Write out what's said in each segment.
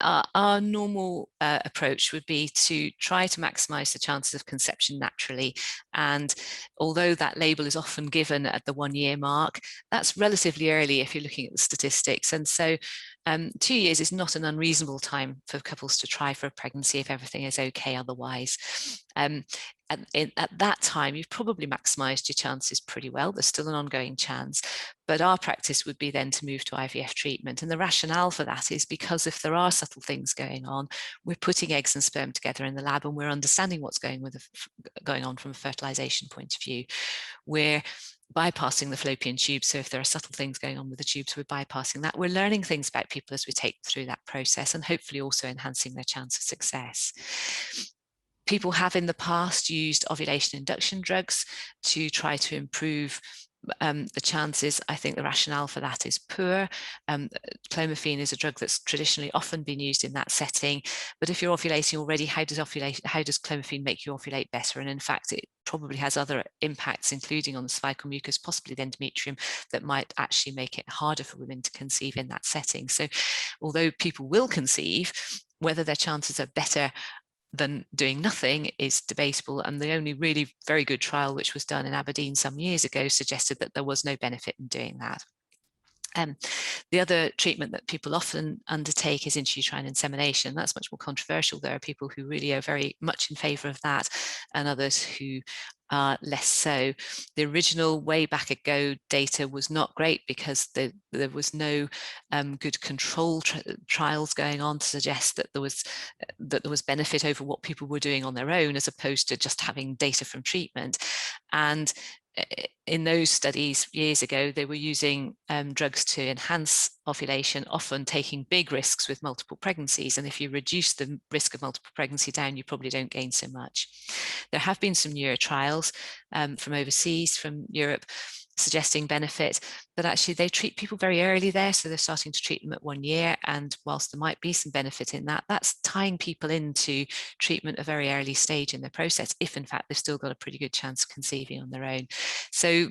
our normal approach would be to try to maximise the chances of conception naturally. And although that label is often given at the 1 year mark, that's relatively early if you're looking at the statistics. And so 2 years is not an unreasonable time for couples to try for a pregnancy if everything is okay otherwise. At that time, you've probably maximised your chances pretty well. There's still an ongoing chance, but our practice would be then to move to IVF treatment. And the rationale for that is because if there are subtle things going on, we're putting eggs and sperm together in the lab and we're understanding what's going on from a fertilisation point of view. We're bypassing the fallopian tube. So if there are subtle things going on with the tubes, we're bypassing that. We're learning things about people as we take them through that process and hopefully also enhancing their chance of success. People have in the past used ovulation induction drugs to try to improve the chances. I think the rationale for that is poor. Clomiphene is a drug that's traditionally often been used in that setting, but if you're ovulating already, how does clomiphene make you ovulate better? And in fact, it probably has other impacts, including on the cervical mucus, possibly the endometrium, that might actually make it harder for women to conceive in that setting. So although people will conceive, whether their chances are better than doing nothing is debatable, and the only really very good trial, which was done in Aberdeen some years ago, suggested that there was no benefit in doing that. The other treatment that people often undertake is intrauterine insemination. That's much more controversial. There are people who really are very much in favour of that and others who are less so. The original way back ago data was not great because there was no good control trials going on to suggest that there was benefit over what people were doing on their own, as opposed to just having data from treatment. And in those studies years ago, they were using drugs to enhance ovulation, often taking big risks with multiple pregnancies. And if you reduce the risk of multiple pregnancy down, you probably don't gain so much. There have been some newer trials from overseas, from Europe, suggesting benefit, but actually they treat people very early there. So they're starting to treat them at 1 year. And whilst there might be some benefit in that, that's tying people into treatment at a very early stage in the process, if in fact they've still got a pretty good chance of conceiving on their own. So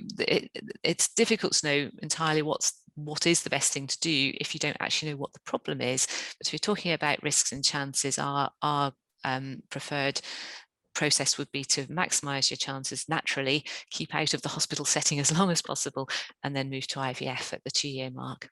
it's difficult to know entirely what is the best thing to do if you don't actually know what the problem is. But if you're talking about risks and chances, our preferred process would be to maximize your chances naturally, keep out of the hospital setting as long as possible, and then move to IVF at the 2 year mark.